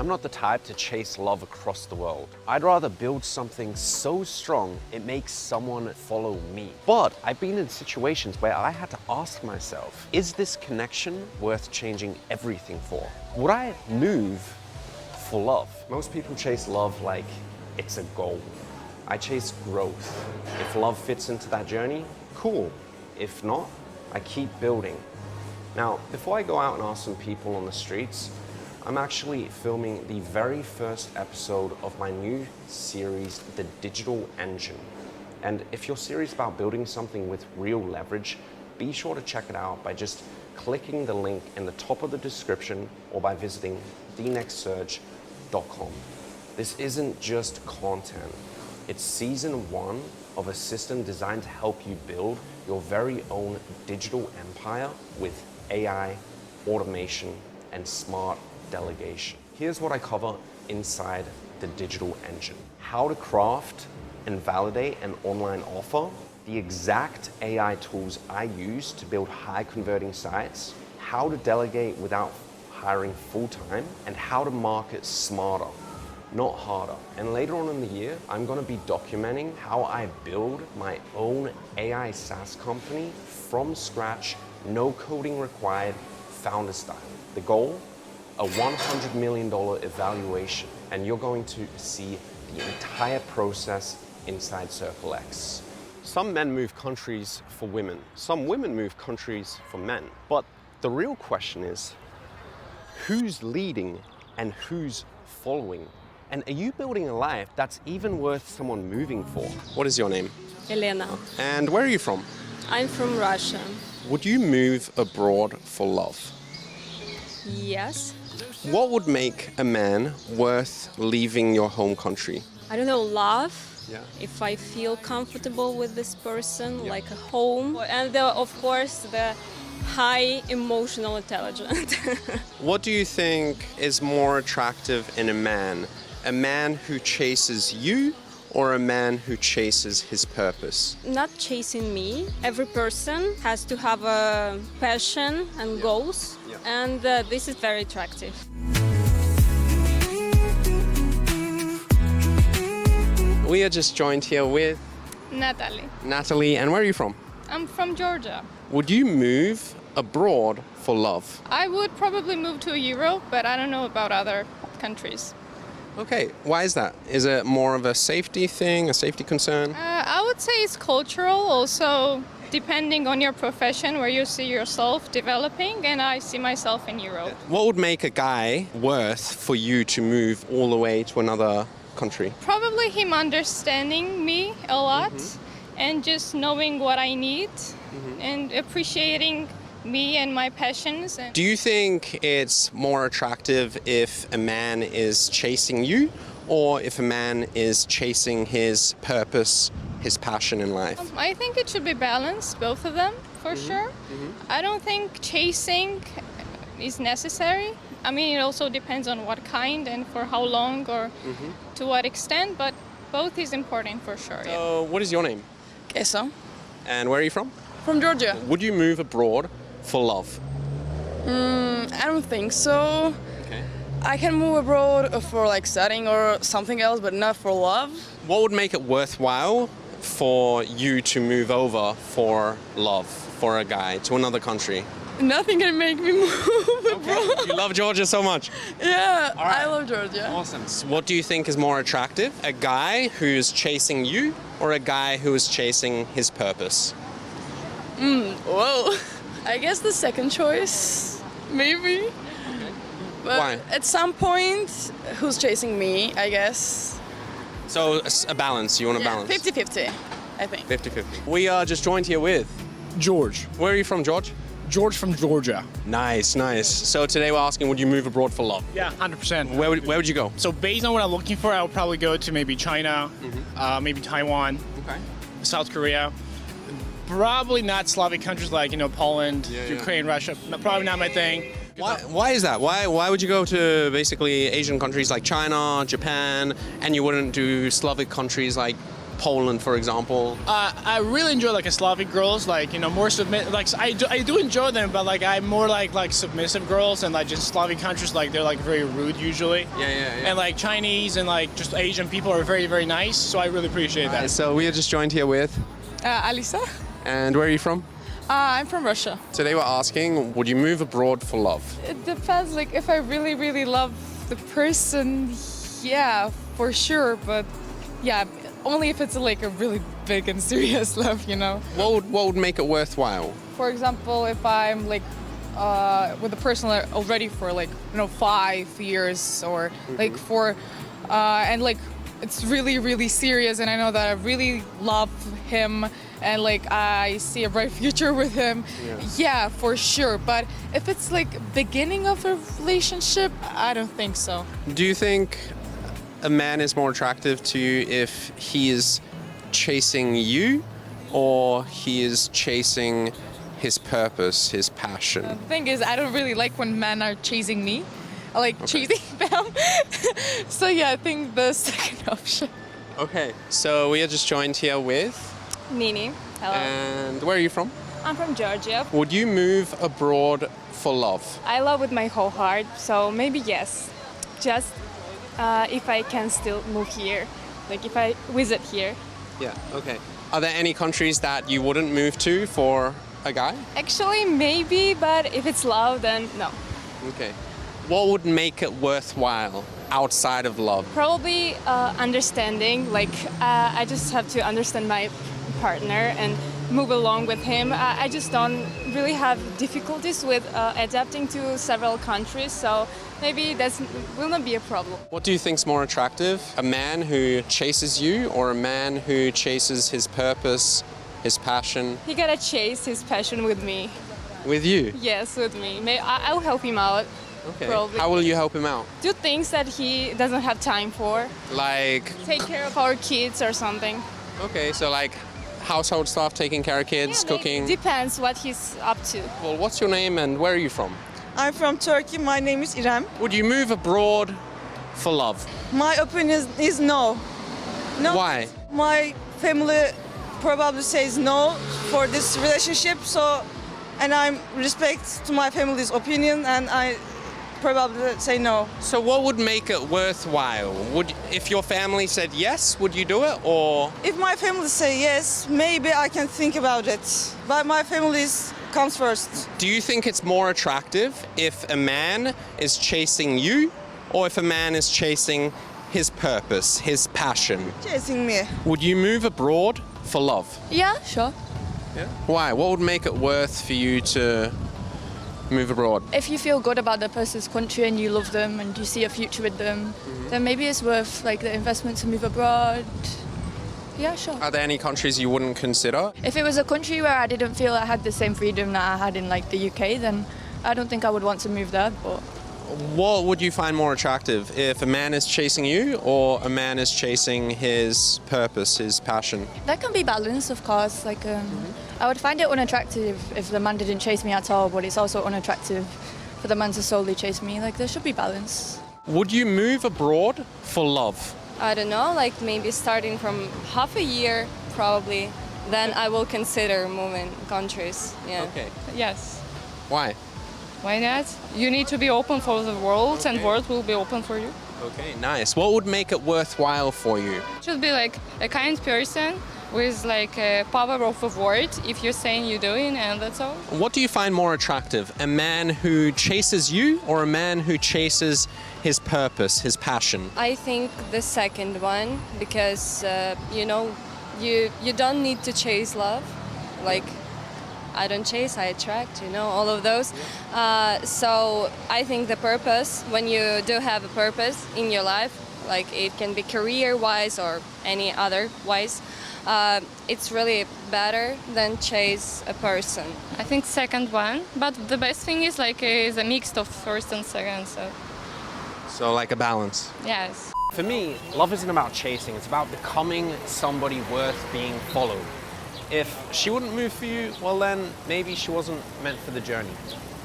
I'm not the type to chase love across the world. I'd rather build something so strong it makes someone follow me. But I've been in situations where I had to ask myself, is this connection worth changing everything for? Would I move for love? Most people chase love like it's a goal. I chase growth. If love fits into that journey, cool. If not, I keep building. Now, before I go out and ask some people on the streets, I'm actually filming the very first episode of my new series, The Digital Engine. And if you're serious about building something with real leverage, be sure to check it out by just clicking the link in the top of the description or by visiting thenextsurge.com. This isn't just content. It's season 1 of a system designed to help you build your very own digital empire with AI, automation, and smart delegation. Here's what I cover inside the digital engine. How to craft and validate an online offer, the exact AI tools I use to build high converting sites, how to delegate without hiring full-time, and how to market smarter, not harder. And later on in the year, I'm gonna be documenting how I build my own AI SaaS company from scratch, no coding required, founder style. The goal? A $100 million evaluation. And you're going to see the entire process inside Circle X. Some men move countries for women. Some women move countries for men. But the real question is, who's leading and who's following? And are you building a life that's even worth someone moving for? What is your name? Elena. And where are you from? I'm from Russia. Would you move abroad for love? Yes. What would make a man worth leaving your home country? I don't know, love. Yeah. If I feel comfortable with this person, like a home. And of course, the high emotional intelligence. What do you think is more attractive in a man? A man who chases you or a man who chases his purpose? Not chasing me. Every person has to have a passion and goals. Yeah. And this is very attractive. We are just joined here with Natalie. Natalie. And where are you from? I'm from Georgia. Would you move abroad for love? I would probably move to Europe, but I don't know about other countries. Okay, why is that? Is it more of a safety thing, a safety concern? I would say it's cultural, also depending on your profession, where you see yourself developing, and I see myself in Europe. What would make a guy worth for you to move all the way to another country? Probably him understanding me a lot and just knowing what I need and appreciating me and my passions. Do you think it's more attractive if a man is chasing you or if a man is chasing his purpose, his passion in life? I think it should be balanced, both of them, for sure. I don't think chasing is necessary. I mean, it also depends on what kind and for how long or to what extent, but both is important for sure. So, what is your name? Kesa. And where are you from? From Georgia. Would you move abroad for love? I don't think so. Okay. I can move abroad for like studying or something else, but not for love. What would make it worthwhile for you to move over for love, for a guy, to another country? Nothing can make me move abroad. You love Georgia so much. Yeah, All right. I love Georgia. Awesome. So what do you think is more attractive? A guy who's chasing you or a guy who is chasing his purpose? Whoa. I guess the second choice, maybe. But Why? at some point, who's chasing me, I guess. So a balance, you want a balance? 50-50, I think. 50-50. We are just joined here with... George. Where are you from, George? George from Georgia. Nice, nice. So today we're asking, would you move abroad for love? Yeah, 100%. Where would you go? So based on what I'm looking for, I would probably go to maybe China, maybe Taiwan, Okay. South Korea. Probably not Slavic countries like, Poland, Ukraine, Russia. Probably not my thing. Why is that? Why would you go to basically Asian countries like China, Japan, and you wouldn't do Slavic countries like Poland, for example? I really enjoy like a Slavic girls, like more submit. Like I do enjoy them, but like I'm more like submissive girls, and like just Slavic countries, like they're like very rude usually. Yeah. And like Chinese and like just Asian people are very, very nice. So I really appreciate that. So we are just joined here with, Alisa. and where are you from? I'm from Russia. Today we're asking, would you move abroad for love? It depends, like if I really, really love the person, yeah, for sure. But yeah, only if it's like a really big and serious love, What would make it worthwhile? For example, if I'm like with a person already for like 5 years or like for and like it's really, really serious, and I know that I really love him and like I see a bright future with him, yeah, for sure. But if it's like beginning of a relationship, I don't think so. Do you think a man is more attractive to you if he is chasing you or he is chasing his purpose, his passion? The thing is, I don't really like when men are chasing me. I like chasing them. So yeah, I think the second option. Okay, so we are just joined here with, Nini, hello. and where are you from? I'm from Georgia. Would you move abroad for love? I love with my whole heart, so maybe yes. Just if I can still move here, like if I visit here. Yeah, okay. Are there any countries that you wouldn't move to for a guy? Actually, maybe, but if it's love, then no. Okay. What would make it worthwhile outside of love? Probably understanding, like I just have to understand my partner and move along with him. I just don't really have difficulties with adapting to several countries, so maybe that will not be a problem. What do you think's more attractive? A man who chases you or a man who chases his purpose, his passion? He gotta chase his passion with me. With you? Yes, with me. I'll help him out. Okay. Probably. How will you help him out? Do things that he doesn't have time for. Like, Take care of our kids or something. okay, so like household stuff, taking care of kids, Yeah, cooking. Depends what he's up to. Well, what's your name and where are you from? I'm from Turkey. My name is İrem. Would you move abroad for love? My opinion is no. No. Why? My family probably says no for this relationship. So, and I respect to my family's opinion, and I probably say no. So what would make it worthwhile? If your family said yes, would you do it or? If my family say yes, maybe I can think about it. But my family comes first. Do you think it's more attractive if a man is chasing you or if a man is chasing his purpose, his passion? Chasing me. Would you move abroad for love? Yeah, sure. Yeah. Why? What would make it worth for you to move abroad? If you feel good about the person's country and you love them and you see a future with them, then maybe it's worth like the investment to move abroad. Yeah, sure. Are there any countries you wouldn't consider? If it was a country where I didn't feel I had the same freedom that I had in like the UK, then I don't think I would want to move there. But What would you find more attractive? If a man is chasing you or a man is chasing his purpose, his passion? that can be balanced, of course. Like I would find it unattractive if the man didn't chase me at all, but it's also unattractive for the man to solely chase me. Like there should be balance. Would you move abroad for love? I don't know, like maybe starting from half a year, probably. Then I will consider moving countries. Yeah. Okay. Yes. Why? Why not? You need to be open for the world, and Okay. world will be open for you. Okay, nice. What would make it worthwhile for you? Should be like a kind person with like a power of a word. If you're saying you're doing, and that's all. What do you find more attractive? A man who chases you or a man who chases his purpose, his passion? I think the second one, because you don't need to chase love. Like I don't chase, I attract. All of those. So I think the purpose, when you do have a purpose in your life, like it can be career-wise or any other wise, it's really better than chase a person. I think second one, but the best thing is like is a mix of first and second. So like a balance. Yes. For me, love isn't about chasing, it's about becoming somebody worth being followed. If she wouldn't move for you, well then maybe she wasn't meant for the journey.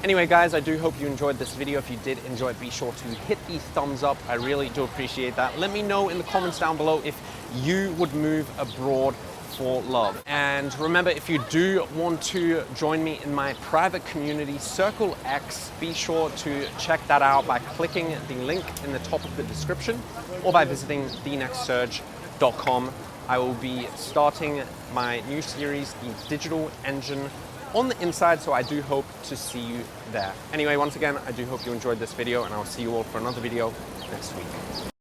Anyway guys, I do hope you enjoyed this video. If you did enjoy it, be sure to hit the thumbs up. I really do appreciate that. Let me know in the comments down below if you would move abroad for love. And remember, if you do want to join me in my private community, Circle X, be sure to check that out by clicking the link in the top of the description or by visiting thenextsurge.com. I will be starting my new series, The Digital Engine, on the inside, so I do hope to see you there. Anyway, once again, I do hope you enjoyed this video, and I'll see you all for another video next week.